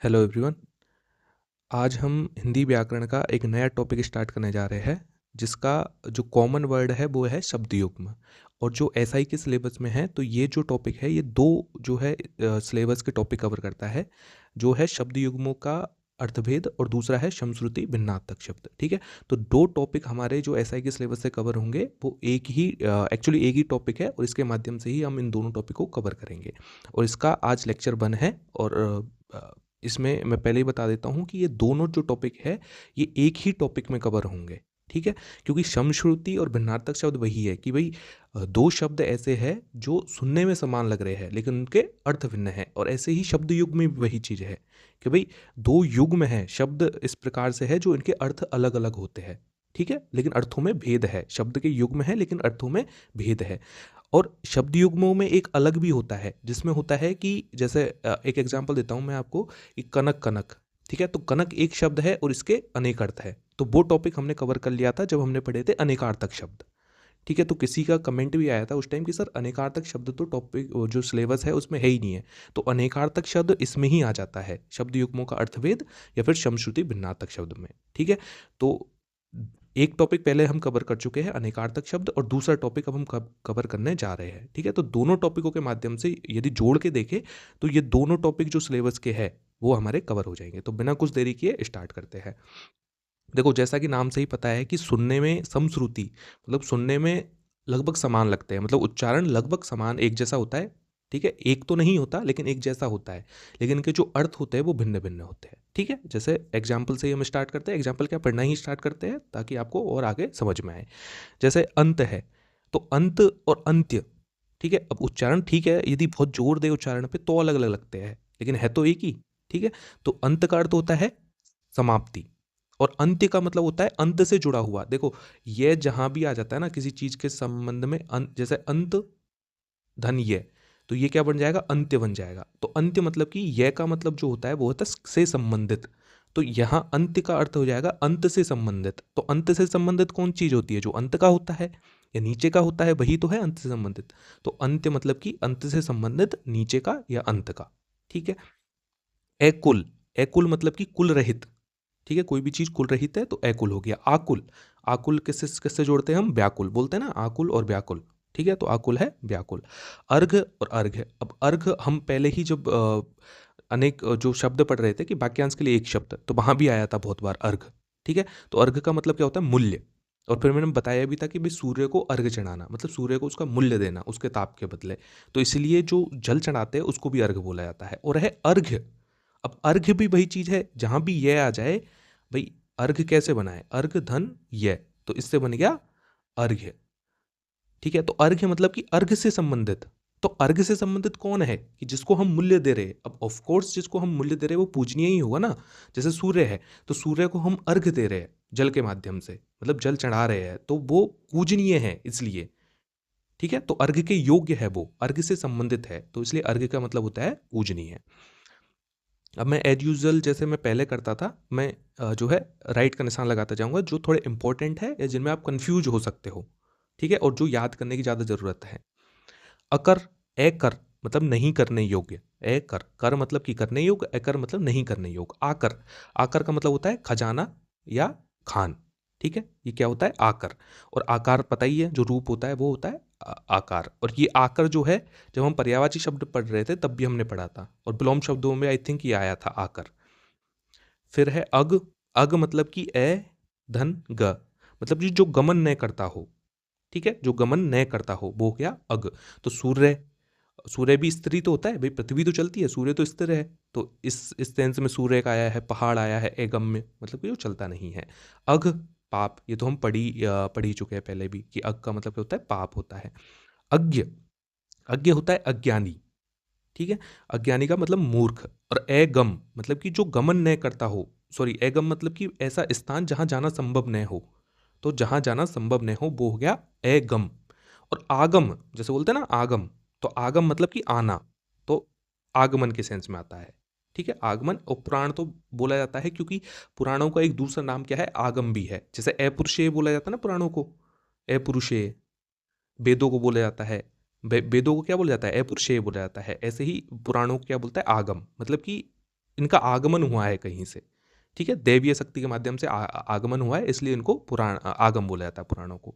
Hello everyone. आज हम हिंदी व्याकरण का एक नया टॉपिक स्टार्ट करने जा रहे हैं, जिसका जो कॉमन वर्ड है वो है शब्द युग्म। और जो एसआई के सिलेबस में है, तो ये जो टॉपिक है ये दो जो है सिलेबस के टॉपिक कवर करता है, जो है शब्द युग्मों का अर्थभेद और दूसरा है समश्रुति भिन्नार्थक शब्द। ठीक है, तो दो टॉपिक हमारे जो एसआई के सिलेबस से कवर होंगे वो एक्चुअली एक ही टॉपिक है, और इसके माध्यम से ही हम इन दोनों टॉपिक को कवर करेंगे। और इसका आज लेक्चर 1 है। और इसमें मैं पहले ही बता देता हूँ कि ये दोनों जो टॉपिक है ये एक ही टॉपिक में कवर होंगे। ठीक है, क्योंकि समश्रुति और भिन्नार्थक शब्द वही है कि भाई दो शब्द ऐसे हैं जो सुनने में समान लग रहे हैं लेकिन उनके अर्थ भिन्न है। और ऐसे ही शब्द युग में भी वही चीज़ है कि भाई दो युग्म है, शब्द इस प्रकार से है जो इनके अर्थ अलग अलग होते हैं। ठीक है, लेकिन अर्थों में भेद है। शब्द के युग्म है लेकिन अर्थों में भेद है। और शब्द युग्मों में एक अलग भी होता है, जिसमें होता है कि जैसे एक एग्जांपल देता हूँ मैं आपको कि कनक कनक। ठीक है, तो कनक एक शब्द है और इसके अनेक अर्थ है। तो वो टॉपिक हमने कवर कर लिया था जब हमने पढ़े थे अनेकार्थक शब्द। ठीक है, तो किसी का कमेंट भी आया था उस टाइम कि सर अनेकार्थक शब्द तो टॉपिक जो सिलेबस है उसमें है ही नहीं है। तो अनेकार्थक शब्द इसमें ही आ जाता है, शब्द युग्मों का अर्थभेद या फिर समश्रुति भिन्नार्थक शब्द में। ठीक है, तो एक टॉपिक पहले हम कवर कर चुके हैं अनेकार्थक शब्द, और दूसरा टॉपिक अब हम कवर करने जा रहे हैं। ठीक है, तो दोनों टॉपिकों के माध्यम से यदि जोड़ के देखें तो ये दोनों टॉपिक जो सिलेबस के हैं वो हमारे कवर हो जाएंगे। तो बिना कुछ देरी किए स्टार्ट करते हैं। देखो, जैसा कि नाम से ही पता है कि सुनने में समश्रुति मतलब सुनने में लगभग समान लगते हैं, मतलब उच्चारण लगभग समान एक जैसा होता है। ठीक है, एक तो नहीं होता लेकिन एक जैसा होता है, लेकिन इनके जो अर्थ होते हैं वो भिन्न भिन्न होते हैं। ठीक है, जैसे एग्जाम्पल से ही हम स्टार्ट करते हैं। एग्जाम्पल क्या पढ़ना ही स्टार्ट करते हैं ताकि आपको और आगे समझ में आए। जैसे अंत है, तो अंत और अंत्य। ठीक है, अब उच्चारण ठीक है, यदि बहुत जोर दे उच्चारण पे तो अलग अलग लगते हैं, लेकिन है तो एक ही। ठीक है, तो अंत का अर्थ होता है समाप्ति, और अंत्य का मतलब होता है अंत से जुड़ा हुआ। देखो, ये जहां भी आ जाता है ना किसी चीज के संबंध में, जैसे अंत धन ये, तो ये क्या बन जाएगा, अंत्य बन जाएगा। तो अंत्य मतलब कि ये का मतलब जो होता है वो होता है से संबंधित। तो यहां अंत्य का अर्थ हो जाएगा अंत से संबंधित। तो अंत से संबंधित कौन चीज होती है, जो अंत का होता है या नीचे का होता है, वही तो है अंत से संबंधित। तो अंत्य मतलब कि अंत से संबंधित नीचे का या अंत का। ठीक है, एकुल, एकुल मतलब कि कुल रहित। ठीक है, कोई भी चीज कुल रहित है तो एकुल हो गया। आकुल, आकुल किससे किससे जोड़ते हैं हम, व्याकुल बोलते हैं ना, आकुल और व्याकुल। ठीक है, तो आकुल है व्याकुल। अर्घ और अर्घ, अब अर्घ हम पहले ही जब अनेक जो शब्द पढ़ रहे थे कि वाक्यांश के लिए एक शब्द, तो वहां भी आया था बहुत बार अर्घ। ठीक है, तो अर्घ का मतलब क्या होता है, मूल्य। और फिर मैंने बताया भी था कि भाई सूर्य को अर्घ चढ़ाना मतलब सूर्य को उसका मूल्य देना उसके ताप के बदले। तो इसलिए जो जल चढ़ाते हैं उसको भी अर्घ बोला जाता है। और है अर्घ्य। अब अर्घ्य भी वही चीज है, जहां भी यह आ जाए, भाई अर्घ कैसे बनाए, अर्घ धन ये, तो इससे बन गया अर्घ्य। ठीक है, तो अर्घ्य मतलब कि अर्घ से संबंधित। तो अर्घ से संबंधित कौन है कि जिसको हम मूल्य दे रहे हैं। अब ऑफ कोर्स जिसको हम मूल्य दे रहे हैं वो पूजनीय ही होगा ना। जैसे सूर्य है, तो सूर्य को हम अर्घ दे रहे हैं जल के माध्यम से, मतलब जल चढ़ा रहे हैं, तो वो पूजनीय है इसलिए। ठीक है, तो अर्घ के योग्य है, वो अर्घ से संबंधित है, तो इसलिए अर्घ का मतलब होता है पूजनीय। अब मैं एज यूजल जैसे मैं पहले करता था, मैं जो है राइट का निशान लगाता जाऊंगा जो थोड़े इंपॉर्टेंट है या जिनमें आप कंफ्यूज हो सकते हो। ठीक है, और जो याद करने की ज़्यादा ज़रूरत है। अकर, एकर मतलब नहीं करने योग्य। ए कर, कर मतलब कि करने योग्य, एकर मतलब नहीं करने योग्य। आकर, आकर का मतलब होता है खजाना या खान। ठीक है, ये क्या होता है, आकर। और आकार पता ही है, जो रूप होता है वो होता है आकार। और ये आकर जो है, जब हम पर्यायवाची शब्द पढ़ रहे थे तब भी हमने पढ़ा था, और विलोम शब्दों में आई थिंक ये आया था आकर। फिर है अग, अग मतलब कि ए धन ग, मतलब कि जो गमन न करता हो। ठीक है, जो गमन न करता हो वो हो गया अग। तो सूर्य, सूर्य भी स्त्री तो होता है भाई, पृथ्वी तो चलती है, सूर्य तो स्थिर है। तो इस सेंस में सूर्य का आया है, पहाड़ आया है एगम्य मतलब कि जो चलता नहीं है। अघ, पाप, ये तो हम पढ़ ही चुके हैं पहले भी कि अग का मतलब क्या होता है, पाप होता है। अज्ञ, अज्ञ होता है अज्ञानी। ठीक है, अज्ञानी का मतलब मूर्ख। और एगम मतलब कि जो गमन न करता हो, सॉरी एगम मतलब कि ऐसा स्थान जहां जाना संभव न हो। तो जहां जाना संभव न हो वो हो गया एगम। और आगम, जैसे बोलते हैं ना आगम, तो आगम मतलब कि आना, तो आगमन के सेंस में आता है। ठीक है, आगमन। और पुराण तो बोला जाता है क्योंकि पुराणों का एक दूसरा नाम क्या है, आगम भी है। जैसे अपुरुषेय बोला जाता है ना पुराणों को, अपुरुषेय। वेदों को बोला जाता है, वेदों को क्या बोला जाता है, अपुरुषेय बोला जाता है। ऐसे ही पुराणों को क्या बोलता है, आगम, मतलब कि इनका आगमन हुआ है कहीं से, ठीक है, दैवीय शक्ति के माध्यम से आगमन हुआ है, इसलिए इनको पुराण आगम बोला जाता है पुराणों को।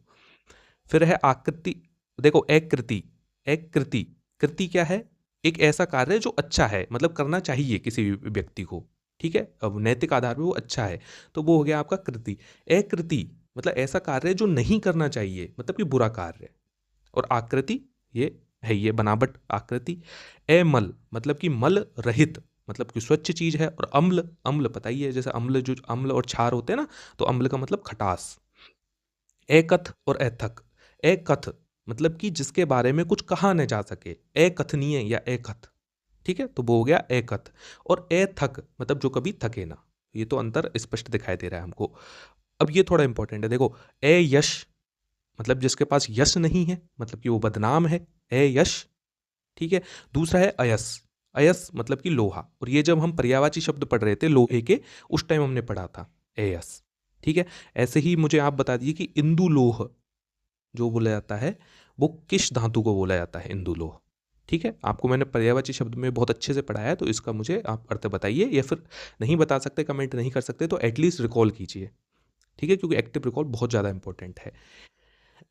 फिर है आकृति, देखो एक कृति, एक कृति, कृति क्या है, एक ऐसा कार्य जो अच्छा है, मतलब करना चाहिए किसी भी व्यक्ति को, ठीक है, अब नैतिक आधार पे वो अच्छा है, तो वो हो गया आपका कृति। एक कृति मतलब ऐसा कार्य जो नहीं करना चाहिए, मतलब कि बुरा कार्य। और आकृति ये है, ये बनावट आकृति। अमल मतलब कि मल रहित, मतलब कि स्वच्छ चीज है। और अम्ल, अम्ल पता ही है, जैसे अम्ल, जो अम्ल और क्षार होते हैं ना, तो अम्ल का मतलब खटास। एकथ और एथक, एकथ मतलब कि जिसके बारे में कुछ कहा न जा सके, अकथनीय या एकथ, ठीक है, तो वो हो गया एकथ। और एथक मतलब जो कभी थके ना, ये तो अंतर स्पष्ट दिखाई दे रहा है हमको। अब ये थोड़ा इंपॉर्टेंट है, देखो ए यश मतलब जिसके पास यश नहीं है, मतलब कि वो बदनाम है, ए यश, ठीक है। दूसरा है अयस, अयस मतलब कि लोहा, और ये जब हम पर्यायवाची शब्द पढ़ रहे थे लोहे के, उस टाइम हमने पढ़ा था एयस, ठीक है। ऐसे ही मुझे आप बता दीजिए कि इंदु लोह जो बोला जाता है वो किस धातु को बोला जाता है, इंदु लोह, ठीक है। आपको मैंने पर्यायवाची शब्द में बहुत अच्छे से पढ़ाया है, तो इसका मुझे आप अर्थ बताइए, या फिर नहीं बता सकते, कमेंट नहीं कर सकते, तो एटलीस्ट रिकॉल कीजिए, ठीक है, क्योंकि एक्टिव रिकॉल बहुत ज़्यादा इंपॉर्टेंट है।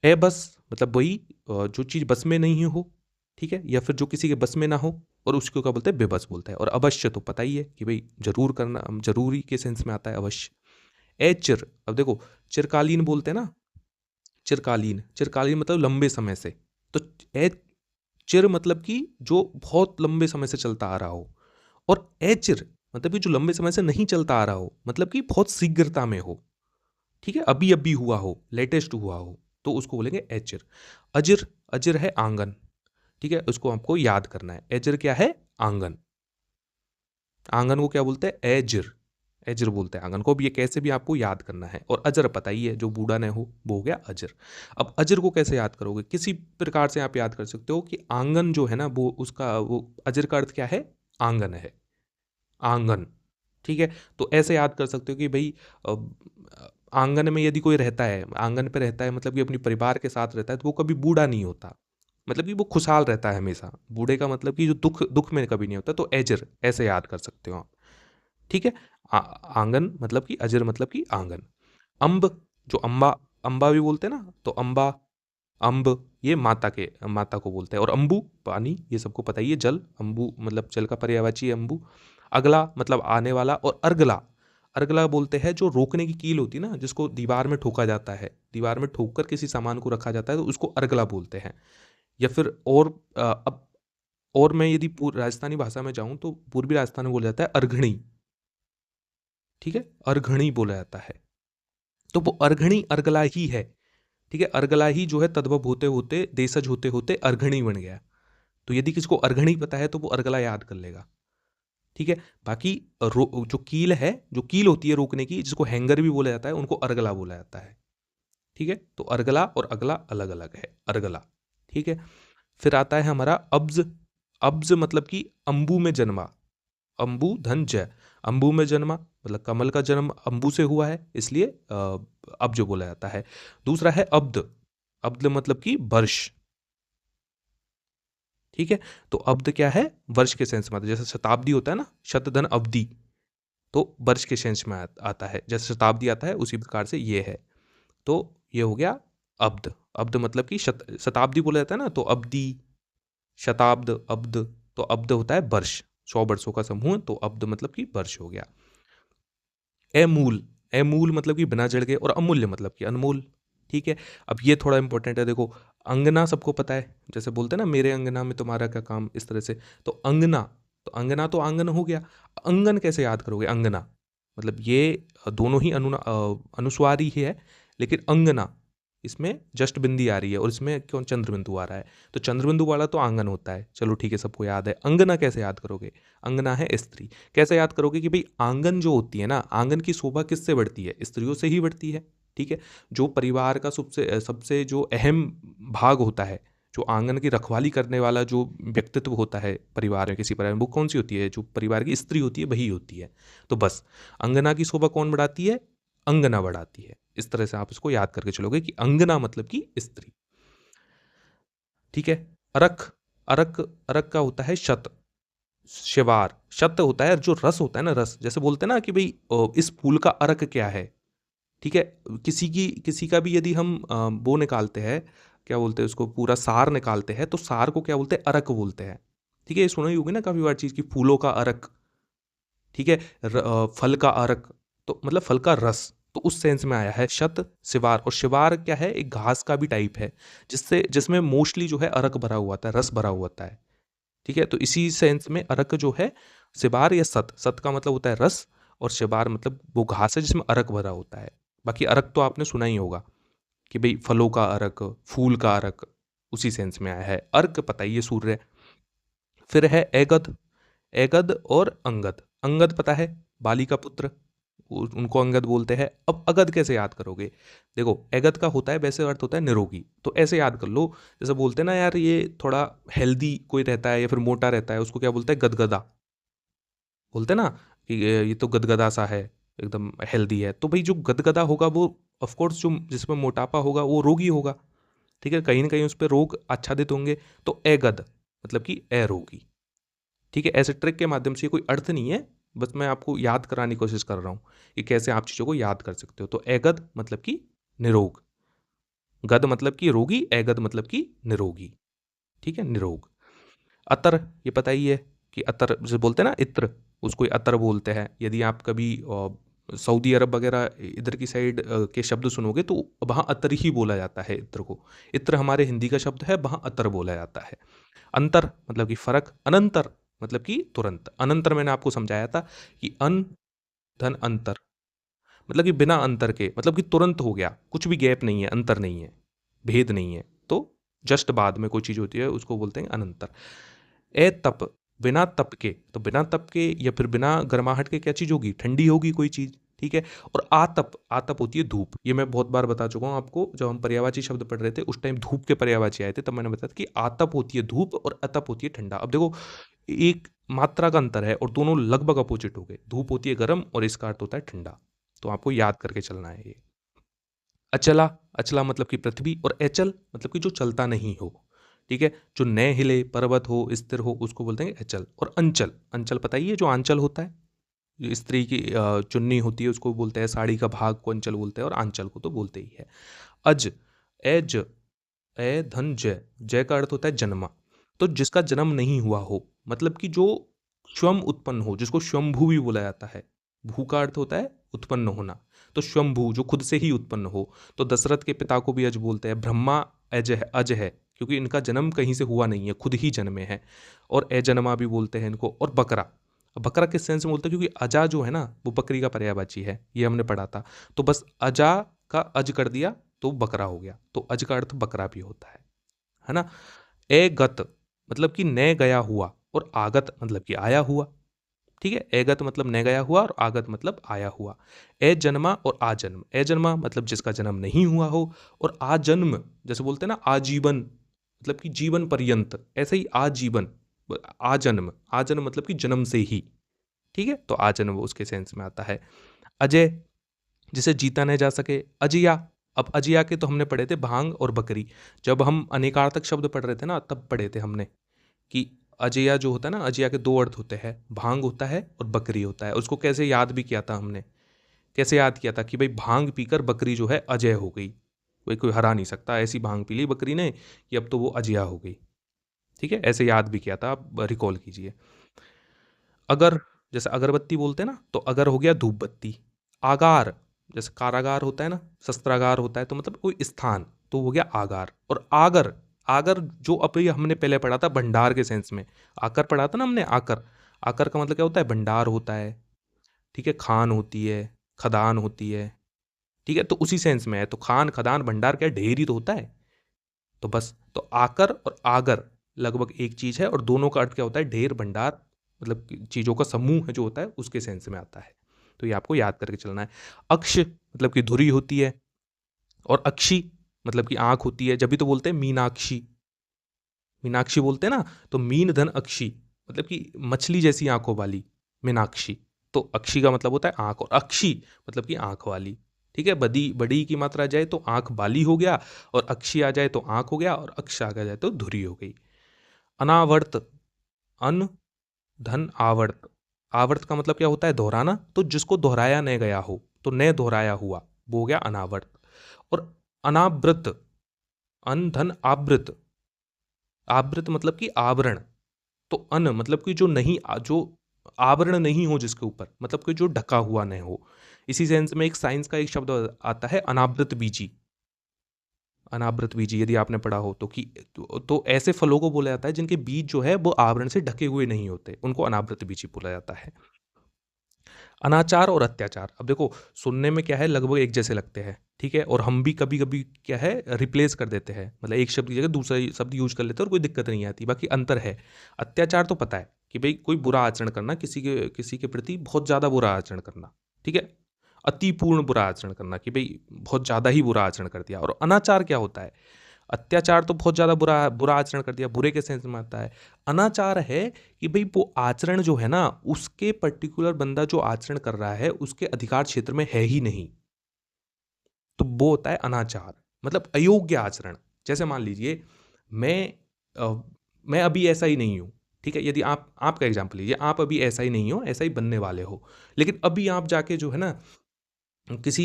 ए बस मतलब वही जो चीज़ बस में नहीं हो, ठीक है, या फिर जो किसी के बस में ना हो, और उसको क्या बोलते हैं, बेबस बोलते हैं। और अवश्य तो पता ही है कि भाई जरूर करना, जरूरी के सेंस में आता है अवश्य। ए चिर, अब देखो चिरकालीन बोलते हैं ना, चिरकालीन, चिरकालीन मतलब लंबे समय से, तो ए चिर मतलब कि जो बहुत लंबे समय से चलता आ रहा हो। और ए चिर मतलब कि जो लंबे समय से नहीं चलता आ रहा हो, मतलब कि बहुत शीघ्रता में हो, ठीक है, अभी अभी हुआ हो, लेटेस्ट हुआ हो, तो उसको बोलेंगे एचिर। अजिर, अजिर है आंगन, ठीक है, उसको आपको याद करना है। एजिर क्या है, आंगन, आंगन को क्या बोलते हैं, एजिर, एजिर बोलते हैं आंगन को। अब ये कैसे भी आपको याद करना है। और अजर पता ही है, जो बूढ़ा न हो वो हो गया अजर। अब अजर को कैसे याद करोगे, किसी प्रकार से आप याद कर सकते हो कि आंगन जो है ना, वो उसका वो अजर का अर्थ क्या है, आंगन है, आंगन, ठीक है। तो ऐसे याद कर सकते हो कि भाई आंगन में यदि कोई रहता है, आंगन पे रहता है मतलब कि अपने परिवार के साथ रहता है, तो वो कभी बूढ़ा नहीं होता, मतलब कि वो खुशहाल रहता है हमेशा। बूढ़े का मतलब कि जो दुख, दुख में कभी नहीं होता, तो एजर ऐसे याद कर सकते हो आप, ठीक है। आंगन मतलब कि अजर मतलब कि आंगन। अम्ब, जो अम्बा, अम्बा भी बोलते हैं ना, तो अम्बा, अम्ब ये माता के, माता को बोलते हैं। और अम्बु पानी, ये सबको पता ही है, जल, अम्बु मतलब जल का पर्यायवाची है अम्बु। अगला मतलब आने वाला। और अर्गला, अर्गला बोलते हैं जो रोकने की कील होती है ना, जिसको दीवार में ठोका जाता है, दीवार में ठोक कर किसी सामान को रखा जाता है, तो उसको अर्गला बोलते हैं। या फिर और अब, और मैं यदि राजस्थानी भाषा में जाऊं, तो पूर्वी राजस्थान में बोला जाता है अर्घणी, ठीक है, अर्घणी बोला जाता है। तो वो अर्घणी अर्गला ही है, ठीक है, अर्गला ही जो है तद्भव होते होते, देशज होते होते अर्घणी बन गया। तो यदि किसी को अर्घणी पता है, तो वो अर्गला याद कर लेगा, ठीक है। बाकी जो कील है, जो कील होती है रोकने की, जिसको हैंगर भी बोला जाता है, उनको अर्गला बोला जाता है, ठीक है। तो अर्गला और अगला अलग अलग है, अर्गला, ठीक है। फिर आता है हमारा अब्ज, अब्ज मतलब कि अंबु में जन्मा, अंबु धन जय, अंबु में जन्मा मतलब कमल का जन्म अंबु से हुआ है, इसलिए अब्ज बोला जाता है। दूसरा है अब्द, अब्द मतलब कि वर्ष, ठीक है। तो अब्द क्या है, वर्ष के सेंस में आता है। जैसे शताब्दी होता है ना, शतधन अवधि, तो वर्ष के सेंस में आता है, जैसे शताब्दी आता है उसी प्रकार से ये है। तो ये हो गया अब्द, अब्द मतलब कि शताब्दी बोला जाता है ना, तो अब्दी, शताब्द, अब्द, तो अब्द होता है वर्ष, 100 वर्षों का समूह, तो अब्द मतलब कि वर्ष हो गया। एमूल, एमूल मतलब कि बिना जड़ के। और अमूल्य मतलब कि अनमोल, ठीक है। अब ये थोड़ा इंपॉर्टेंट है, देखो अंगना सबको पता है, जैसे बोलते हैं ना, मेरे अंगना में तुम्हारा क्या काम, इस तरह से। तो अंगना, तो अंगना तो आंगन हो गया। अंगन कैसे याद करोगे, अंगना मतलब ये दोनों ही अनुस्वार ही है, लेकिन अंगना इसमें जस्ट बिंदी आ रही है, और इसमें क्यों चंद्र बिंदु आ रहा है, तो चंद्र बिंदु वाला तो आंगन होता है, चलो ठीक है, सबको याद है। अंगना कैसे याद करोगे, अंगना है स्त्री। कैसे याद करोगे कि भाई आंगन जो होती है ना, आंगन की शोभा किससे बढ़ती है, स्त्रियों से ही बढ़ती है, ठीक है। जो परिवार का सबसे सबसे जो अहम भाग होता है, जो आंगन की रखवाली करने वाला जो व्यक्तित्व होता है परिवार में, किसी परिवार में, वो कौन सी होती है, जो परिवार की स्त्री होती है वही होती है। तो बस अंगना की शोभा कौन बढ़ाती है, अंगना बढ़ाती है। इस तरह से आप इसको याद करके चलोगे कि अंगना मतलब कि स्त्री, ठीक है। अरख, अरक, अरक का होता है शत, शिवार। शत होता है जो रस होता है ना, रस, जैसे बोलते हैं ना कि भाई इस फूल का अर्क क्या है, ठीक है। किसी का भी यदि हम वो निकालते हैं, क्या बोलते हैं उसको, पूरा सार निकालते हैं, तो सार को क्या बोलते हैं, अर्क बोलते हैं। ठीक है, ये सुना ही होगी ना काफी बार चीज की, फूलों का अर्क, ठीक है। फल का अर्क, तो मतलब फल का रस, तो उस सेंस में आया है शत शिवार। और शिवार क्या है, एक घास का भी टाइप है, जिसमें मोस्टली जो है अर्क भरा हुआ होता है, रस भरा हुआ होता है। ठीक है, तो इसी सेंस में अर्क जो है, शिवार या सत, सत का मतलब होता है रस, और शिवार मतलब वो घास है जिसमें अर्क भरा होता है। बाकी अर्क तो आपने सुना ही होगा कि भाई फलों का अर्क, फूल का अर्क, उसी सेंस में आया है। अर्क पता ही है, सूर्य। फिर है एगद। एगद और अंगद। अंगद पता है, बाली का पुत्र, उनको अंगद बोलते हैं। अब अगद कैसे याद करोगे? देखो, एगद का होता है वैसे अर्थ होता है निरोगी, तो ऐसे याद कर लो। जैसे बोलते हैं ना यार, ये थोड़ा हेल्दी कोई रहता है या फिर मोटा रहता है, उसको क्या बोलते हैं, गदगदा। बोलते हैं ना कि ये तो गदगदा सा है, एकदम हेल्दी है। तो भाई जो गदगदा होगा वो, ऑफ कोर्स जो जिसमें मोटापा होगा वो रोगी होगा। ठीक है, कहीं ना कहीं उस पर रोग आच्छादित होंगे। तो एगद मतलब कि अरोगी। ठीक है, ऐसे ट्रिक के माध्यम से, ये कोई अर्थ नहीं है, बस मैं आपको याद कराने की कोशिश कर रहा हूँ कि कैसे आप चीज़ों को याद कर सकते हो। तो एगद मतलब कि निरोग, गद मतलब कि रोगी, एगद मतलब कि निरोगी। ठीक है, निरोग। अतर, ये पता ही है कि अतर जैसे बोलते हैं ना, इत्र, उसको अतर बोलते हैं। यदि आप कभी सऊदी अरब वगैरह इधर की साइड के शब्द सुनोगे तो वहाँ अतर ही बोला जाता है इत्र को। इत्र हमारे हिंदी का शब्द है, वहाँ अतर बोला जाता है। अंतर मतलब कि फर्क। अनंतर मतलब कि तुरंत। अनंतर मैंने आपको समझाया था कि अन धन अंतर, मतलब कि बिना अंतर के, मतलब कि तुरंत हो गया, कुछ भी गैप नहीं है, अंतर नहीं है, भेद नहीं है, तो जस्ट बाद में कोई चीज होती है उसको बोलते हैं अनंतर। ए तप, बिना तप के, तो बिना तप के या फिर बिना गर्माहट के क्या चीज होगी, ठंडी होगी कोई चीज। ठीक है। और आतप, आतप होती है धूप। ये मैं बहुत बार बता चुका हूँ आपको, जब हम पर्यायवाची शब्द पढ़ रहे थे उस टाइम धूप के पर्यायवाची आए थे, तब मैंने बताया था कि आतप होती है धूप और अतप होती है ठंडा। अब देखो, एक मात्रा का अंतर है और दोनों लगभग अपोजिट हो गए। धूप होती है गर्म और इसका अर्थ होता है ठंडा। तो आपको याद करके चलना है ये। अचला, अचला मतलब कि पृथ्वी, और अचल मतलब कि जो चलता नहीं हो। ठीक है, जो न हिले, पर्वत हो, स्थिर हो, उसको बोलते हैं अचल। और अंचल, अंचल पता ही है, जो आंचल होता है, जो स्त्री की चुन्नी होती है उसको बोलते हैं, साड़ी का भाग को अंचल बोलते हैं, और आंचल को तो बोलते ही है। अज, एज, ए धन जय, जय का अर्थ होता है जन्मा। तो जिसका जन्म नहीं हुआ हो, मतलब कि जो स्वयं उत्पन्न हो, जिसको स्वयंभू भी बोला जाता है। भू का अर्थ होता है उत्पन्न होना, तो स्वयंभू जो खुद से ही उत्पन्न हो। तो दशरथ के पिता को भी अज बोलते हैं। ब्रह्मा अज है, अज है क्योंकि इनका जन्म कहीं से हुआ नहीं है, खुद ही जन्मे हैं। और अजन्मा भी बोलते हैं इनको। और बकरा, बकरा किस सेंस में बोलते हैं, क्योंकि अजा जो है ना वो बकरी का पर्यायवाची है, ये हमने पढ़ा था। तो बस अजा का अज कर दिया तो बकरा हो गया, तो अज का अर्थ बकरा भी होता है ना। ए गत मतलब कि न गया हुआ, और आगत मतलब कि आया हुआ। ठीक है, एगत मतलब न गया हुआ और आगत मतलब आया हुआ। ए जन्मा और आजन्म, ए जन्मा मतलब जिसका जन्म नहीं हुआ हो, और आजन्म जैसे बोलते हैं ना आजीवन, मतलब कि जीवन पर्यंत, ऐसे ही आजीवन। आजन्म, आजन्म मतलब कि जन्म से ही। ठीक है, तो आजन्म उसके सेंस में आता है। अजय, जिसे जीता न जा सके। अजिया, अब अजिया के तो हमने पढ़े थे भांग और बकरी, जब हम अनेकार्थक शब्द पढ़ रहे थे ना तब पढ़े थे हमने कि अजया जो होता है ना, अजया के दो अर्थ होते हैं, भांग होता है और बकरी होता है। उसको कैसे याद भी किया था हमने, कैसे याद किया था कि भाई भांग पीकर बकरी जो है अजय हो गई, कोई कोई हरा नहीं सकता, ऐसी भांग पी ली बकरी ने कि अब तो वो अजया हो गई। ठीक है, ऐसे याद भी किया था, आप रिकॉल कीजिए। अगर, जैसे अगरबत्ती बोलते हैं ना, तो अगर हो गया धूप बत्ती। आगार, जैसे कारागार होता है ना, शस्त्रागार होता है, तो मतलब कोई स्थान, तो हो गया आगार। और आगर, आगर जो अभी हमने पहले पढ़ा था भंडार के सेंस में, आकर पढ़ा था ना हमने, आकर। आकर का मतलब क्या होता है, भंडार होता है। ठीक है, खान होती है, खदान होती है। ठीक है, तो उसी सेंस में है, तो खान खदान भंडार क्या, ढेर ही तो होता है। तो बस, तो आकर और आगर लगभग एक चीज है, और दोनों का अर्थ क्या होता है, ढेर भंडार, मतलब चीजों का समूह है जो होता है उसके सेंस में आता है। तो ये आपको याद करके चलना है। अक्ष मतलब कि धुरी होती है, और अक्षी मतलब कि आंख होती है, जब भी तो बोलते हैं मीनाक्षी। मीनाक्षी बोलते हैं ना, तो मीन धन अक्षी मतलब कि मछली जैसी आंखों वाली, मीनाक्षी। तो अक्षी का मतलब होता है आंख, और अक्षी मतलब कि आंख वाली। ठीक है, बड़ी बड़ी की मात्रा आ जाए तो आंख वाली हो गया, और अक्षी आ जाए तो आंख हो गया, और अक्ष आ जाए तो धुरी हो गई। अनावर्त, अन धन आवर्त, आवर्त का मतलब क्या होता है? दोहराना। तो जिसको दोहराया न गया हो, तो न दोहराया हुआ, वो हो गया अनावर्त। और अनावृत, अन धन आवृत, आवृत मतलब कि आवरण। तो अन मतलब कि जो नहीं, जो आवरण नहीं हो जिसके ऊपर, मतलब कि जो ढका हुआ नहीं हो। इसी सेंस में एक साइंस का एक शब्द आता है अनावृत बीजी। अनावृत बीजी यदि आपने पढ़ा हो तो, कि तो ऐसे फलों को बोला जाता है जिनके बीज जो है वो आवरण से ढके हुए नहीं होते, उनको अनावृत बीजी बोला जाता है। अनाचार और अत्याचार, अब देखो सुनने में क्या है, लगभग एक जैसे लगते हैं, ठीक है, और हम भी कभी कभी क्या है रिप्लेस कर देते हैं, मतलब एक शब्द की जगह दूसरा शब्द यूज कर लेते हैं और कोई दिक्कत नहीं आती, बाकी अंतर है। अत्याचार तो पता है कि भाई कोई बुरा आचरण करना, किसी के प्रति बहुत ज़्यादा बुरा आचरण करना, ठीक है, अतिपूर्ण बुरा आचरण करना, कि भाई बहुत ज़्यादा ही बुरा आचरण कर दिया। और अनाचार क्या होता है? अत्याचार तो बहुत ज़्यादा बुरा बुरा आचरण कर दिया, बुरे के सेंस में आता है। अनाचार है कि भाई वो आचरण जो है ना, उसके पर्टिकुलर बंदा जो आचरण कर रहा है उसके अधिकार क्षेत्र में है ही नहीं, तो वो होता है अनाचार, मतलब अयोग्य आचरण। जैसे मान लीजिए मैं अ, मैं अभी ऐसा ही नहीं हूँ, ठीक है, यदि आप आपका एग्जाम्पल लीजिए, आप अभी ऐसा ही नहीं हो, ऐसा ही बनने वाले हो, लेकिन अभी आप जाके जो है ना किसी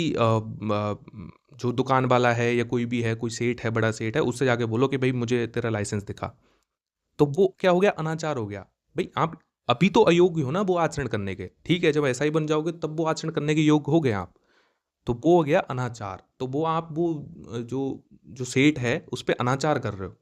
जो दुकान वाला है या कोई भी है, कोई सेठ है, बड़ा सेठ है, उससे जाके बोलो कि भाई मुझे तेरा लाइसेंस दिखा, तो वो क्या हो गया? अनाचार हो गया। भाई आप अभी तो अयोग्य हो ना वो आचरण करने के, ठीक है, जब ऐसा ही बन जाओगे तब वो आचरण करने के योग्य हो गए आप, तो वो हो गया अनाचार। तो वो आप वो जो जो सेठ है उस पर अनाचार कर रहे हो,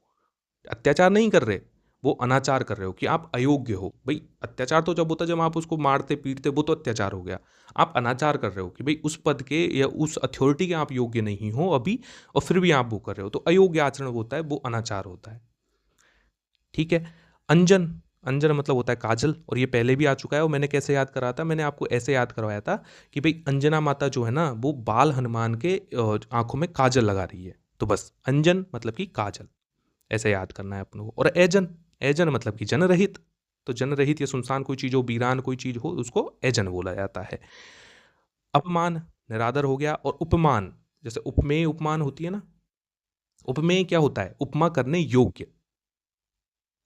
अत्याचार नहीं कर रहे, वो अनाचार कर रहे हो कि आप अयोग्य हो। भाई अत्याचार तो जब होता है जब आप उसको मारते पीटते, वो तो अत्याचार हो गया। आप अनाचार कर रहे हो कि भाई उस पद के या उस अथॉरिटी के आप योग्य नहीं हो अभी, और फिर भी आप वो कर रहे हो, तो अयोग्य आचरण होता है, वो अनाचार होता है, ठीक है। अंजन, अंजन मतलब होता है काजल, और ये पहले भी आ चुका है, और मैंने कैसे याद करा था? मैंने आपको ऐसे याद करवाया था कि भाई अंजना माता जो है ना, वो बाल हनुमान के आंखों में काजल लगा रही है, तो बस अंजन मतलब कि काजल, ऐसे याद करना है अपनों को। और एजन, एजन मतलब कि जनरहित, तो जनरहित या सुनसान कोई चीज हो, वीरान कोई चीज हो, उसको एजन बोला जाता है। अपमान, निरादर हो गया। और उपमान, जैसे उपमेय उपमान होती है ना, उपमेय क्या होता है? उपमा करने योग्य,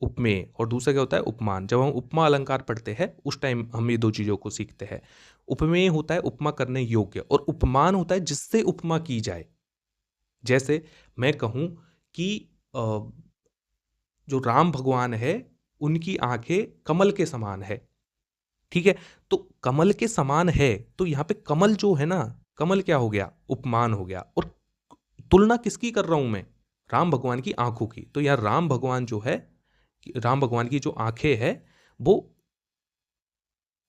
उपमेय। और दूसरा क्या होता है? उपमान। जब हम उपमा अलंकार पढ़ते हैं उस टाइम हम ये दो चीजों को सीखते हैं। उपमेय होता है उपमा करने योग्य, और उपमान होता है जिससे उपमा की जाए। जैसे मैं कहूं कि अ, जो राम भगवान है उनकी आंखें कमल के समान है, ठीक है, तो कमल के समान है, तो यहां पे कमल जो है ना, कमल क्या हो गया? उपमान हो गया। और तुलना किसकी कर रहा हूं मैं? राम भगवान की आंखों की। तो यार राम भगवान जो है, राम भगवान की जो आंखें हैं वो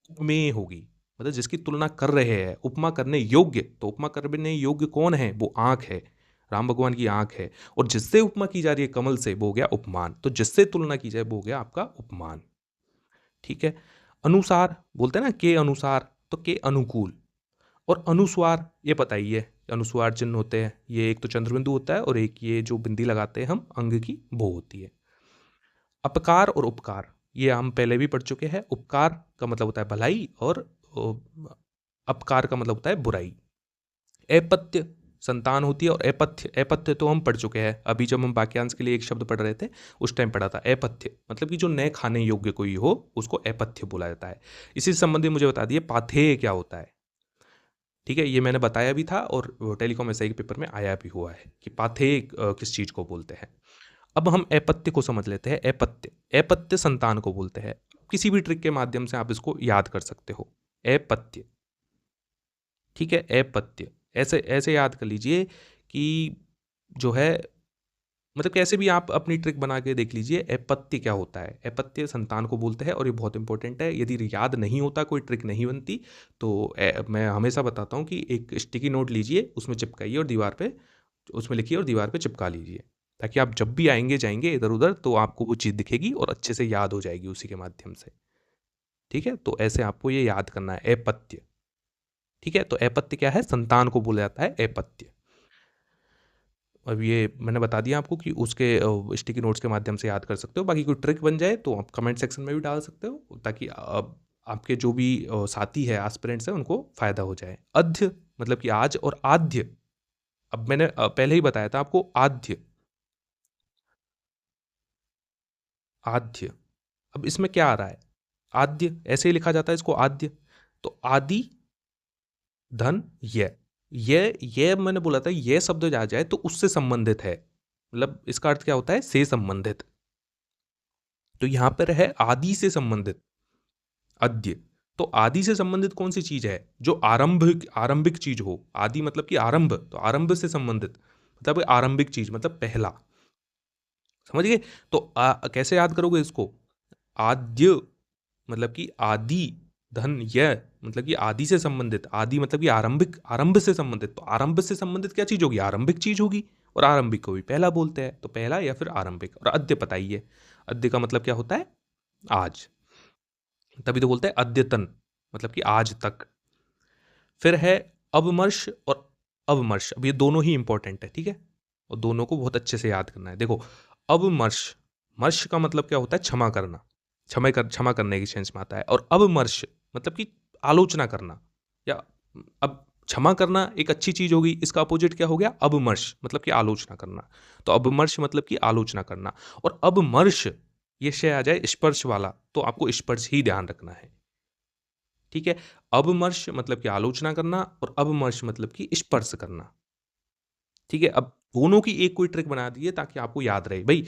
उपमेय होगी, मतलब जिसकी तुलना कर रहे हैं, उपमा करने योग्य, तो उपमा करने योग्य कौन है? वो आंख है, राम भगवान की आंख है। और जिससे उपमा की जा रही है कमल से, वो हो गया उपमान। तो जिससे तुलना की जाए वो हो गया आपका उपमान, ठीक है। अनुसार बोलते हैं ना, के अनुसार, तो के अनुकूल। और अनुस्वार, ये पता ही है, अनुस्वार चिन्ह होते हैं, ये एक तो चंद्रबिंदु होता है और एक ये जो बिंदी लगाते हैं हम अंग की, वो होती है। अपकार और उपकार, ये हम पहले भी पढ़ चुके हैं। उपकार का मतलब होता है भलाई, और अपकार का मतलब होता है बुराई। अपत्य, संतान होती है, और अपत्य, अपत्य तो हम पढ़ चुके हैं अभी, जब हम वाक्यांश के लिए एक शब्द पढ़ रहे थे उस टाइम पढ़ा था। अपत्य मतलब कि जो नए खाने योग्य कोई हो उसको अपत्य बोला जाता है। इसी संबंधी मुझे बता दिए पाथेय क्या होता है, ठीक है, ये मैंने बताया भी था और टेलीकॉम एसआई के पेपर में आया भी हुआ है कि पाथेय किस चीज को बोलते हैं। अब हम अपत्य को समझ लेते हैं। अपत्य, अपत्य संतान को बोलते हैं। किसी भी ट्रिक के माध्यम से आप इसको याद कर सकते हो, अपत्य, ठीक है, अपत्य। ऐसे ऐसे याद कर लीजिए कि जो है, मतलब कैसे भी आप अपनी ट्रिक बना के देख लीजिए, अपत्य क्या होता है? अपत्य संतान को बोलते हैं, और ये बहुत इंपॉर्टेंट है, यदि याद नहीं होता कोई ट्रिक नहीं बनती, तो मैं हमेशा बताता हूँ कि एक स्टिकी नोट लीजिए, उसमें चिपकाइए और दीवार पे, उसमें लिखिए और दीवार पे चिपका लीजिए, ताकि आप जब भी आएंगे जाएंगे इधर उधर तो आपको वो चीज़ दिखेगी और अच्छे से याद हो जाएगी उसी के माध्यम से, ठीक है। तो ऐसे आपको ये याद करना है, अपत्य, ठीक है। तो अपत्य क्या है? संतान को बोला जाता है अपत्य। अब ये मैंने बता दिया आपको कि उसके स्टिकी नोट्स के माध्यम से याद कर सकते हो। बाकी कोई ट्रिक बन जाए तो आप कमेंट सेक्शन में भी डाल सकते हो, ताकि आपके जो भी साथी है, एस्पिरेंट्स हैं, उनको फायदा हो जाए। अध्य मतलब कि आज, और आद्य, अब मैंने पहले ही बताया था आपको, आद्य, आद्य। अब इसमें क्या आ रहा है? आद्य ऐसे ही लिखा जाता है इसको, आद्य। तो आदि धन ये मैंने बोला था, ये शब्द आ जाए तो उससे संबंधित है, मतलब इसका अर्थ क्या होता है, से संबंधित। तो यहां पर है आदि से संबंधित, अद्य। तो आदि से संबंधित कौन सी चीज है, जो आरंभिक चीज हो। आदि मतलब कि आरंभ, तो आरंभ से संबंधित मतलब आरंभिक चीज, मतलब पहला। समझ गए। तो कैसे याद करोगे इसको, आद्य मतलब कि आदि, धन यह मतलब कि आदि से संबंधित, आदि मतलब कि आरंभिक, आरंभ से संबंधित। तो आरंभ से संबंधित क्या चीज होगी, आरंभिक चीज होगी। और आरंभिक को भी पहला बोलते हैं, तो पहला या फिर आरंभिक। और अद्य पता ही है, अद्य का मतलब क्या होता है, आज। तभी तो बोलते हैं अद्यतन, मतलब कि आज तक। फिर है अवमर्श और अवमर्श। अब ये दोनों ही इंपॉर्टेंट है, ठीक है, और दोनों को बहुत अच्छे से याद करना है। देखो, अवमर्श, मर्श का मतलब क्या होता है, क्षमा करना, क्षमा करने की सेंस में आता है। और अवमर्श मतलब कि आलोचना करना, या अब क्षमा करना एक अच्छी चीज होगी, इसका अपोजिट क्या हो गया, अवमर्श मतलब कि आलोचना करना। तो अवमर्श मतलब कि आलोचना करना। और अवमर्श ये शय आ जाए स्पर्श वाला, तो आपको स्पर्श ही ध्यान रखना है, ठीक है। अवमर्श मतलब कि आलोचना करना, और अवमर्श मतलब कि स्पर्श करना, ठीक है। अब दोनों की एक कोई ट्रिक बना दी है ताकि आपको याद रहे भाई।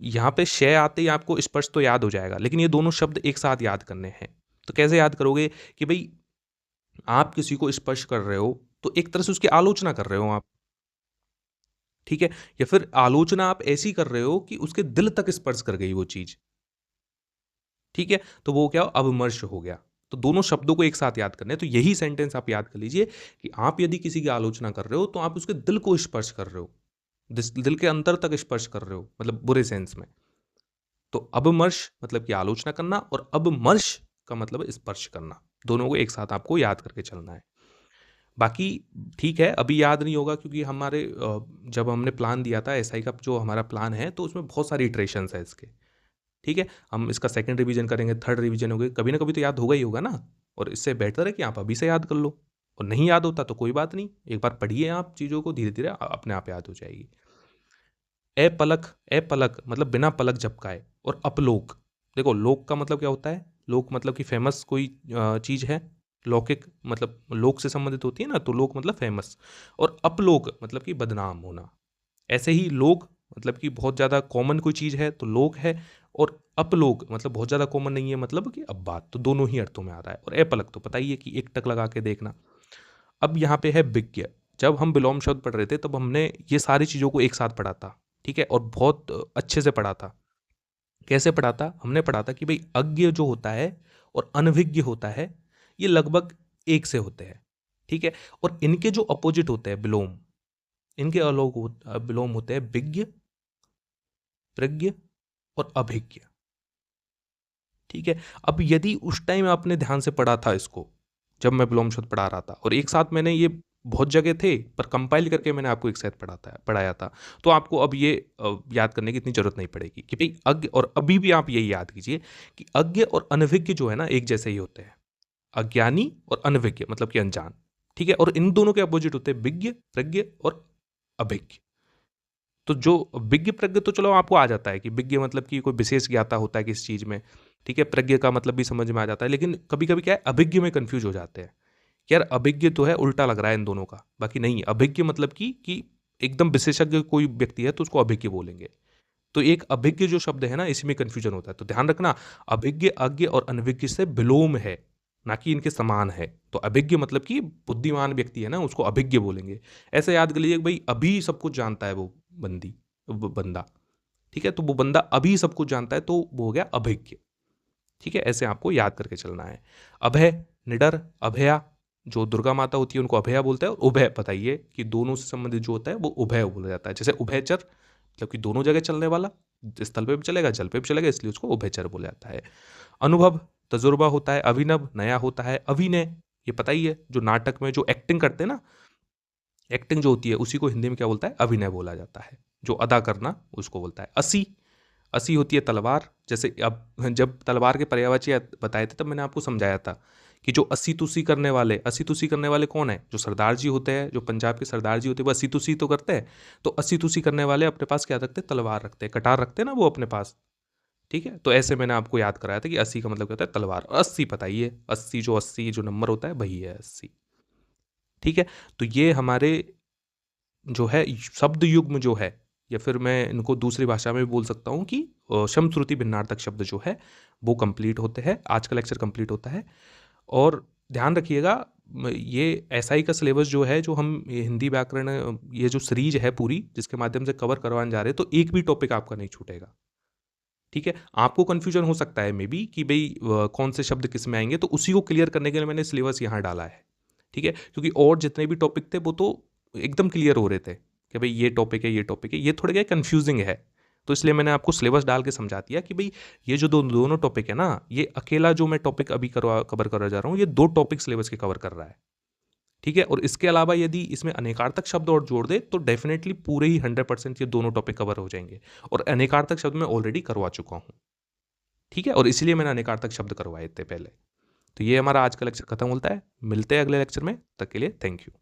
यहां पे शय आते ही आपको स्पर्श तो याद हो जाएगा, लेकिन ये दोनों शब्द एक साथ याद करने हैं। तो कैसे याद करोगे कि भाई आप किसी को स्पर्श कर रहे हो, तो एक तरह से उसकी आलोचना कर रहे हो आप, ठीक है। या फिर आलोचना आप ऐसी कर रहे हो कि उसके दिल तक स्पर्श कर गई वो चीज, ठीक है। तो वो क्या, अवमर्श हो गया। तो दोनों शब्दों को एक साथ याद करने हैं। तो यही सेंटेंस आप याद कर लीजिए कि आप यदि किसी की आलोचना कर रहे हो तो आप उसके दिल को स्पर्श कर रहे हो, दिल के अंतर तक स्पर्श कर रहे हो, मतलब बुरे सेंस में। तो अबमर्श मतलब कि आलोचना करना, और अबमर्श का मतलब स्पर्श करना। दोनों को एक साथ आपको याद करके चलना है। बाकी ठीक है, अभी याद नहीं होगा क्योंकि हमारे जब हमने प्लान दिया था एसआई का, जो हमारा प्लान है, तो उसमें बहुत सारी इटरेशंस है इसके, ठीक है। हम इसका सेकंड रिवीजन करेंगे, थर्ड रिवीजन होगी, कभी ना कभी तो याद होगा ही होगा ना। और इससे बेहतर है कि आप अभी से याद कर लो, और नहीं याद होता तो कोई बात नहीं, एक बार पढ़िए आप चीज़ों को, धीरे धीरे अपने आप याद हो जाएगी। ए पलक मतलब बिना पलक झपकाए। और अपलोक, देखो लोक का मतलब क्या होता है, लोक मतलब कि फेमस कोई चीज़ है। लौकिक मतलब लोक से संबंधित होती है ना, तो लोक मतलब फेमस। और अपलोक मतलब कि बदनाम होना। ऐसे ही लोक मतलब कि बहुत ज़्यादा कॉमन कोई चीज़ है तो लोक है, और अपलोक मतलब बहुत ज़्यादा कॉमन नहीं है, मतलब कि अब बात, तो दोनों ही अर्थों में आ रहा है। और अपलक तो पता ही है कि एक टक लगा के देखना। अब यहाँ पे है विज्ञ। जब हम विलोम शब्द पढ़ रहे थे तब हमने ये सारी चीज़ों को एक साथ पढ़ा था, ठीक है, और बहुत अच्छे से पढ़ा था। कैसे पढ़ा था, हमने पढ़ा था कि भाई अज्ञ जो होता है और अनभिज्ञ होता है, ये लगभग एक से होते हैं, ठीक है। और इनके जो अपोजिट होते हैं विलोम, इनके विलोम होते हैं विज्ञ, प्रज्ञ और अभिज्ञ, ठीक है। अब यदि उस टाइम आपने ध्यान से पढ़ा था इसको, जब मैं विलोम शब्द पढ़ा रहा था, और एक साथ मैंने ये बहुत जगह थे पर कंपाइल करके मैंने आपको एक साथ पढ़ाया था, तो आपको अब ये याद करने की इतनी जरूरत नहीं पड़ेगी कि भाई अज्ञ, और अभी भी आप यही याद कीजिए कि अज्ञ और अनभिज्ञ जो है ना एक जैसे ही होते हैं। अज्ञानी और अनभिज्ञ मतलब कि अनजान, ठीक है। और इन दोनों के अपोजिट होते हैं विज्ञ, प्रज्ञ और अभिज्ञ। तो जो विज्ञ प्रज्ञ तो चलो आपको आ जाता है कि विज्ञ मतलब कि कोई विशेष ज्ञाता होता है किस चीज में, ठीक है। प्रज्ञ का मतलब भी समझ में आ जाता है, लेकिन कभी कभी क्या है, अभिज्ञ में कंफ्यूज हो जाते हैं कि यार अभिज्ञ तो है, उल्टा लग रहा है इन दोनों का, बाकी नहीं। अभिज्ञ मतलब कि एकदम विशेषज्ञ कोई व्यक्ति है तो उसको अभिज्ञ बोलेंगे। तो एक अभिज्ञ जो शब्द है ना, इसमें कंफ्यूजन होता है, तो ध्यान रखना, अभिज्ञ अज्ञ और अनभिज्ञ से विलोम है, ना कि इनके समान है। तो अभिज्ञ मतलब कि बुद्धिमान व्यक्ति है ना, उसको अभिज्ञ बोलेंगे। ऐसे याद कर लीजिए कि भाई अभी सब कुछ जानता है वो बंदा, ठीक है। तो वो बंदा अभी सब कुछ जानता है, तो वो हो गया अभिज्ञ, ठीक है। ऐसे आपको याद करके चलना है। अभय, निडर, अभया, जो दुर्गा माता होती है उनको अभया बोलते हैं। और उभय बताइए कि दोनों से संबंधित जो होता है वो उभय बोला जाता है। जैसे उभयचर मतलब कि दोनों जगह चलने वाला, स्थल पे भी चलेगा जल पे भी चलेगा, इसलिए उसको उभयचर बोला जाता है। अनुभव, तजुर्बा होता है। अभिनव, नया होता है। अभिनय, ये पता ही है, जो नाटक में जो एक्टिंग करते हैं ना, एक्टिंग जो होती है उसी को हिंदी में क्या बोलता है, अभिनय बोला जाता है। जो अदा करना उसको बोलता है। असी, असी होती है तलवार। जैसे अब जब तलवार के पर्यायवाची बताए थे तब मैंने आपको समझाया था कि जो अस्सी तुसी करने वाले, अस्सी तुसी करने वाले कौन है, जो सरदार जी होते हैं, जो पंजाब के सरदार जी होते हैं वो अस्सी तुसी तो करते हैं। तो अस्सी तुसी करने वाले अपने पास क्या रखते हैं, तलवार रखते हैं, कटार रखते हैं ना वो अपने पास, ठीक है, तो ऐसे मैंने आपको याद कराया था कि 80 का मतलब क्या होता है तलवार, और 80 पता ही है, 80 जो नंबर होता है वही है 80। ठीक है, तो ये हमारे जो है शब्द युग्म जो है, या फिर मैं इनको दूसरी भाषा में भी बोल सकता हूँ कि शम श्रुति भिन्नार्थक शब्द जो है वो कंप्लीट होते हैं, आज का लेक्चर कंप्लीट होता है। और ध्यान रखिएगा, ये एसआई का सिलेबस जो है, जो हम ये हिंदी व्याकरण, ये जो सीरीज है पूरी जिसके माध्यम से कवर करवाने जा रहे हैं, तो एक भी टॉपिक आपका नहीं छूटेगा। ठीक है, आपको कंफ्यूजन हो सकता है मे बी कि भाई कौन से शब्द किस में आएंगे, तो उसी को क्लियर करने के लिए मैंने सिलेबस यहाँ डाला है। ठीक है, क्योंकि और जितने भी टॉपिक थे वो तो एकदम क्लियर हो रहे थे कि भाई ये टॉपिक है, ये टॉपिक है, ये थोड़ा क्या कंफ्यूजिंग है। तो इसलिए मैंने आपको सिलेबस डाल के समझा दिया कि भाई ये जो दोनों टॉपिक है ना, ये अकेला जो मैं टॉपिक अभी कवर करवा जा रहा हूँ, ये 2 टॉपिक सिलेबस के कवर कर रहा है। ठीक है, और इसके अलावा यदि इसमें अनेकार्थक शब्द और जोड़ दे तो डेफिनेटली पूरे ही 100% ये दोनों टॉपिक कवर हो जाएंगे, और अनेकार्थक शब्द मैं ऑलरेडी करवा चुका हूँ। ठीक है, और इसलिए मैंने अनेकार्थक शब्द करवाए थे पहले। तो ये हमारा आज का लेक्चर खत्म होता है, मिलते हैं अगले लेक्चर में, तब के लिए थैंक यू।